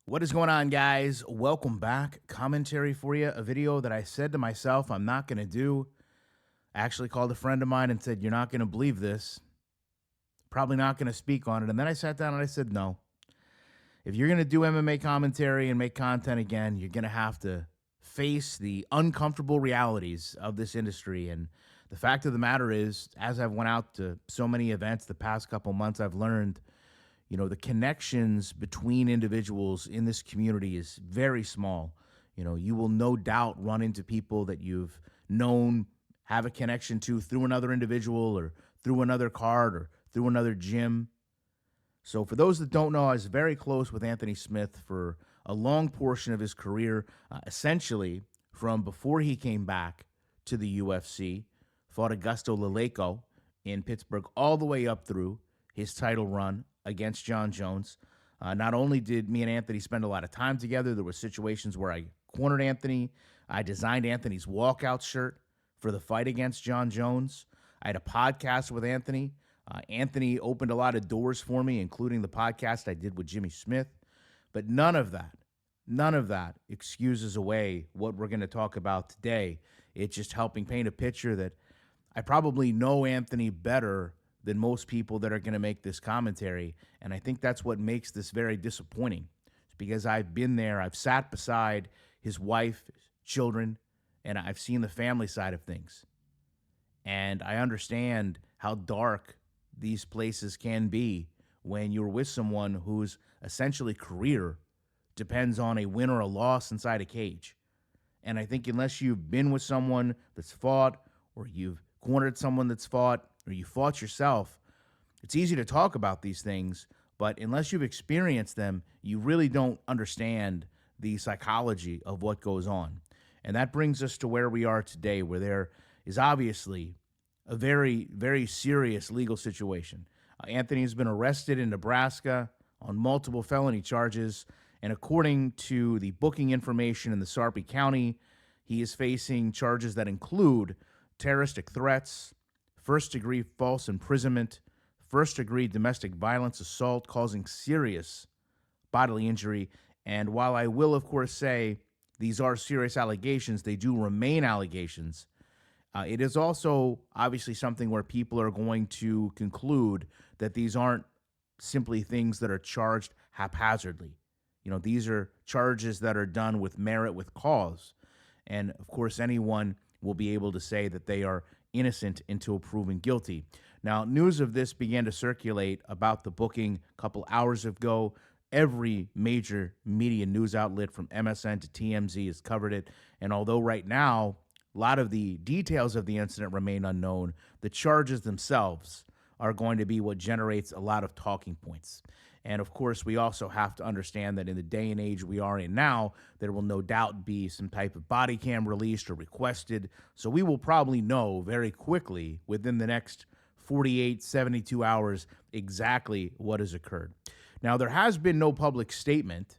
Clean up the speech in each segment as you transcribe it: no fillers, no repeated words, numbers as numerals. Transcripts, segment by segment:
What is going on, guys? Welcome back. Commentary for you. A video that I said to myself I'm not going to do. I actually called a friend of mine and said, "You're not going to believe this. Probably not going to speak on it." And then I sat down and I said, "No. If you're going to do MMA commentary and make content again, you're going to have to face the uncomfortable realities of this industry." And the fact of the matter is, as I've went out to so many events the past couple months, I've learned the connections between individuals in this community is very small. You will no doubt run into people that you've known, have a connection to through another individual or through another card or through another gym. So for those that don't know, I was very close with Anthony Smith for a long portion of his career, essentially from before he came back to the UFC, fought Augusto Leleco in Pittsburgh, all the way up through his title run against John Jones. Not only did me and Anthony spend a lot of time together, there were situations where I cornered Anthony. I designed Anthony's walkout shirt for the fight against John Jones. I had a podcast with Anthony. Anthony opened a lot of doors for me, including the podcast I did with Jimmy Smith. But none of that excuses away what we're going to talk about today. It's just helping paint a picture that I probably know Anthony better than most people that are going to make this commentary. And I think that's what makes this very disappointing. It's because I've been there, I've sat beside his wife, his children, and I've seen the family side of things. And I understand how dark these places can be when you're with someone whose essentially career depends on a win or a loss inside a cage. And I think unless you've been with someone that's fought, or you've cornered someone that's fought, or you fought yourself, it's easy to talk about these things, but unless you've experienced them, you really don't understand the psychology of what goes on. And that brings us to where we are today, where there is obviously a very, very serious legal situation. Anthony has been arrested in Nebraska on multiple felony charges, and according to the booking information in the Sarpy County, he is facing charges that include terroristic threats, first-degree false imprisonment, first-degree domestic violence assault causing serious bodily injury. And while I will, of course, say these are serious allegations, they do remain allegations. It is also obviously something where people are going to conclude that these aren't simply things that are charged haphazardly. These are charges that are done with merit, with cause. And of course, anyone will be able to say that they are innocent until proven guilty. Now, news of this began to circulate about the booking a couple hours ago. Every major media news outlet from MSN to TMZ has covered it. And although right now a lot of the details of the incident remain unknown, the charges themselves are going to be what generates a lot of talking points. And of course, we also have to understand that in the day and age we are in now, there will no doubt be some type of body cam released or requested. So we will probably know very quickly within the next 48, 72 hours exactly what has occurred. Now, there has been no public statement.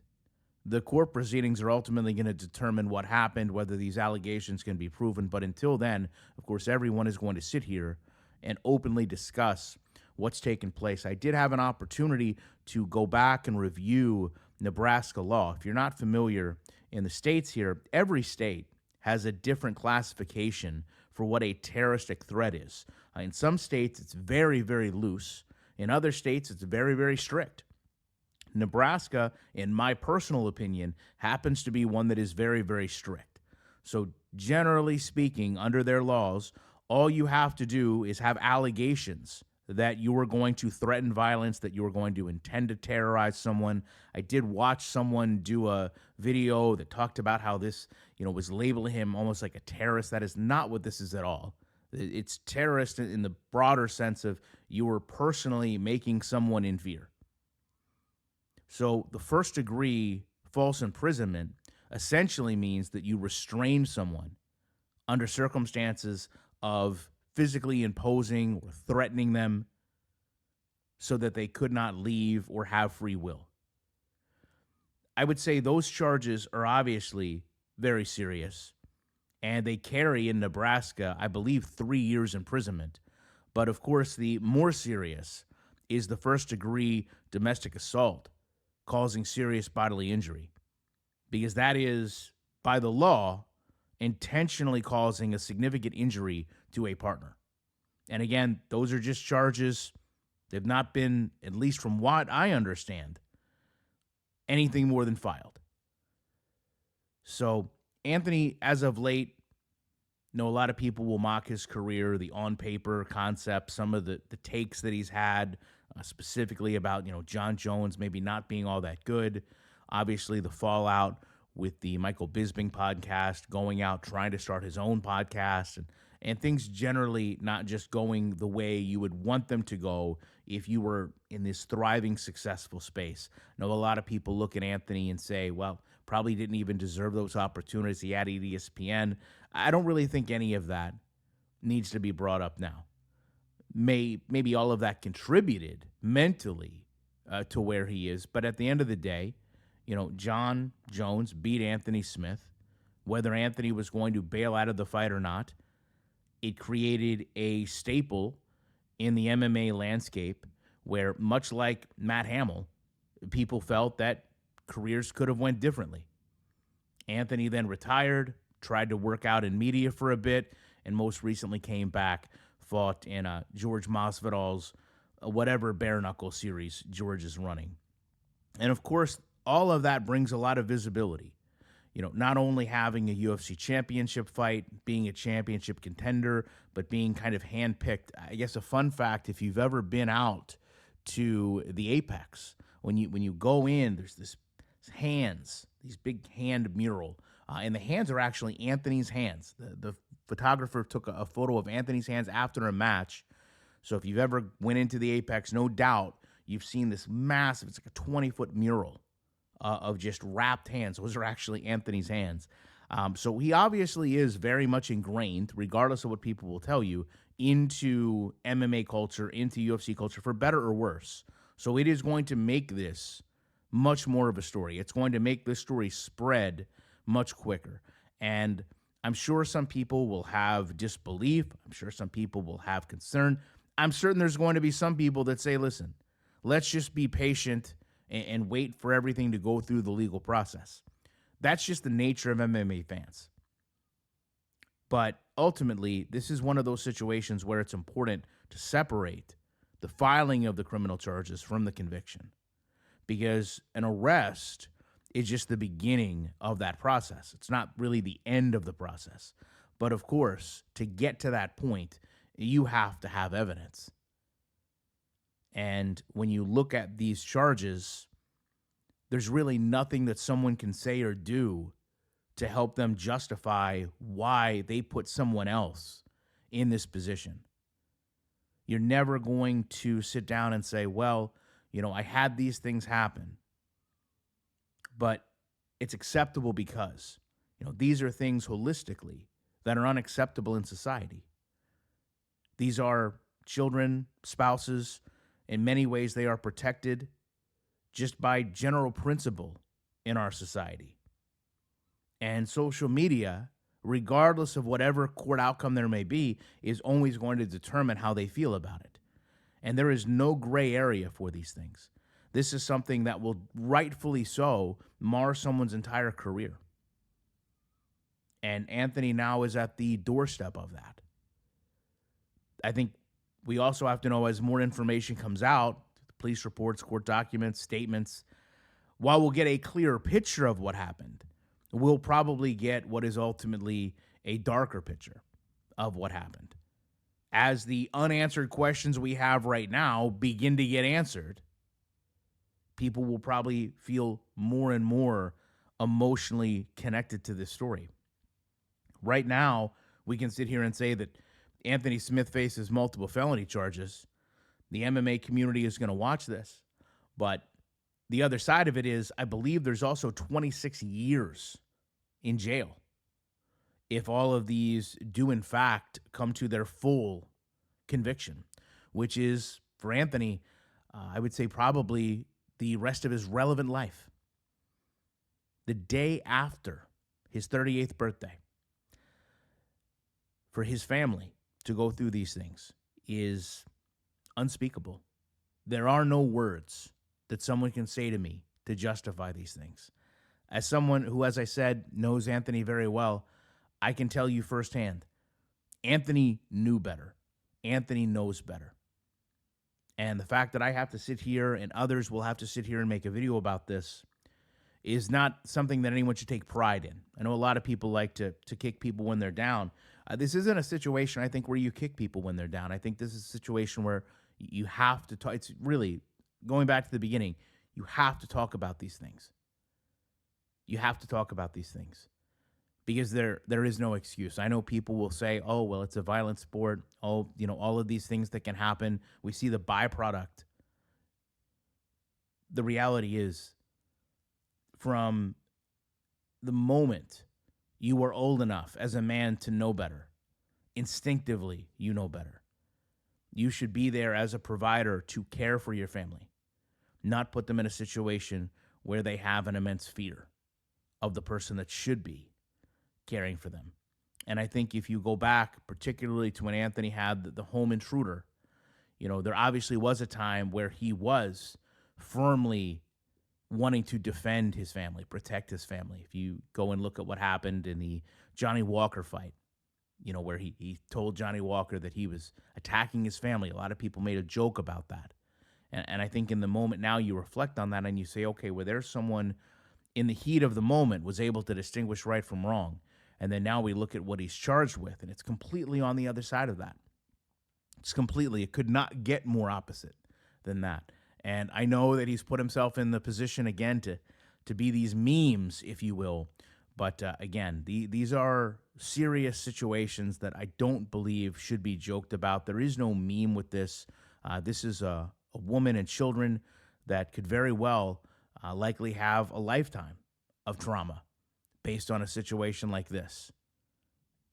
The court proceedings are ultimately going to determine what happened, whether these allegations can be proven. But until then, of course, everyone is going to sit here and openly discuss what's taken place. I did have an opportunity to go back and review Nebraska law. If you're not familiar, in the states here, every state has a different classification for what a terroristic threat is. In some states, it's very, very loose. In other states, it's very, very strict. Nebraska, in my personal opinion, happens to be one that is very, very strict. So generally speaking, under their laws, all you have to do is have allegations that you were going to threaten violence, that you were going to intend to terrorize someone. I did watch someone do a video that talked about how this, was labeling him almost like a terrorist. That is not what this is at all. It's terrorist in the broader sense of you were personally making someone in fear. So the first degree false imprisonment essentially means that you restrain someone under circumstances of physically imposing or threatening them so that they could not leave or have free will. I would say those charges are obviously very serious, and they carry in Nebraska, I believe, 3 years imprisonment. But of course, the more serious is the first degree domestic assault, causing serious bodily injury, because that is, by the law, intentionally causing a significant injury to a partner. And again, those are just charges. They've not been, at least from what I understand, anything more than filed. So Anthony, as of late, a lot of people will mock his career, the on-paper concept, some of the takes that he's had, specifically about, John Jones maybe not being all that good. Obviously, the fallout with the Michael Bisping podcast, going out, trying to start his own podcast, and things generally not just going the way you would want them to go if you were in this thriving, successful space. I know a lot of people look at Anthony and say, well, probably didn't even deserve those opportunities he had at ESPN. I don't really think any of that needs to be brought up now. Maybe all of that contributed mentally to where he is, but at the end of the day, John Jones beat Anthony Smith. Whether Anthony was going to bail out of the fight or not, it created a staple in the MMA landscape where, much like Matt Hamill, people felt that careers could have went differently. Anthony then retired, tried to work out in media for a bit, and most recently came back, fought in George Masvidal's whatever bare knuckle series George is running. And of course, all of that brings a lot of visibility. Not only having a UFC championship fight, being a championship contender, but being kind of handpicked. I guess a fun fact, if you've ever been out to the Apex, when you go in, there's these big hand mural, and the hands are actually Anthony's hands. The photographer took a photo of Anthony's hands after a match. So if you've ever went into the Apex, no doubt you've seen this massive, it's like a 20-foot mural of just wrapped hands. Those are actually Anthony's hands. So he obviously is very much ingrained, regardless of what people will tell you, into MMA culture, into UFC culture, for better or worse. So it is going to make this much more of a story. It's going to make this story spread much quicker. And I'm sure some people will have disbelief. I'm sure some people will have concern. I'm certain there's going to be some people that say, listen, let's just be patient and wait for everything to go through the legal process. That's just the nature of MMA fans. But ultimately, this is one of those situations where it's important to separate the filing of the criminal charges from the conviction, because an arrest is just the beginning of that process. It's not really the end of the process. But of course, to get to that point, you have to have evidence. And when you look at these charges, there's really nothing that someone can say or do to help them justify why they put someone else in this position. You're never going to sit down and say, well, I had these things happen, but it's acceptable because, these are things holistically that are unacceptable in society. These are children, spouses. In many ways, they are protected just by general principle in our society. And social media, regardless of whatever court outcome there may be, is always going to determine how they feel about it. And there is no gray area for these things. This is something that will, rightfully so, mar someone's entire career. And Anthony now is at the doorstep of that. I think we also have to know, as more information comes out, police reports, court documents, statements, while we'll get a clearer picture of what happened, we'll probably get what is ultimately a darker picture of what happened. As the unanswered questions we have right now begin to get answered, people will probably feel more and more emotionally connected to this story. Right now, we can sit here and say that Anthony Smith faces multiple felony charges. The MMA community is going to watch this. But the other side of it is, I believe there's also 26 years in jail if all of these do in fact come to their full conviction, which is, for Anthony, I would say probably the rest of his relevant life. The day after his 38th birthday, for his family to go through these things is unspeakable. There are no words that someone can say to me to justify these things. As someone who, as I said, knows Anthony very well, I can tell you firsthand, Anthony knew better. Anthony knows better. And the fact that I have to sit here and others will have to sit here and make a video about this is not something that anyone should take pride in. I know a lot of people like to kick people when they're down. This isn't a situation, I think, where you kick people when they're down. I think this is a situation where you have to talk. It's really, going back to the beginning, you have to talk about these things. You have to talk about these things because there is no excuse. I know people will say, oh, well, it's a violent sport. Oh, all of these things that can happen. We see the byproduct. The reality is, from the moment you are old enough as a man to know better, instinctively, you know better. You should be there as a provider to care for your family, not put them in a situation where they have an immense fear of the person that should be caring for them. And I think if you go back, particularly to when Anthony had the home intruder, there obviously was a time where he was firmly wanting to defend his family, protect his family. If you go and look at what happened in the Johnny Walker fight, where he told Johnny Walker that he was attacking his family. A lot of people made a joke about that. And I think in the moment now you reflect on that and you say, okay, well, there's someone in the heat of the moment was able to distinguish right from wrong. And then now we look at what he's charged with, and it's completely on the other side of that. It could not get more opposite than that. And I know that he's put himself in the position again to be these memes, if you will. But again, these are serious situations that I don't believe should be joked about. There is no meme with this. This is a woman and children that could very well likely have a lifetime of trauma based on a situation like this.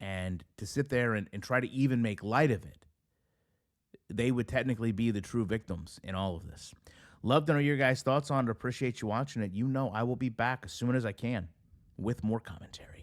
And to sit there and try to even make light of it, they would technically be the true victims in all of this. Love to know your guys' thoughts on it. Appreciate you watching it. I will be back as soon as I can with more commentary.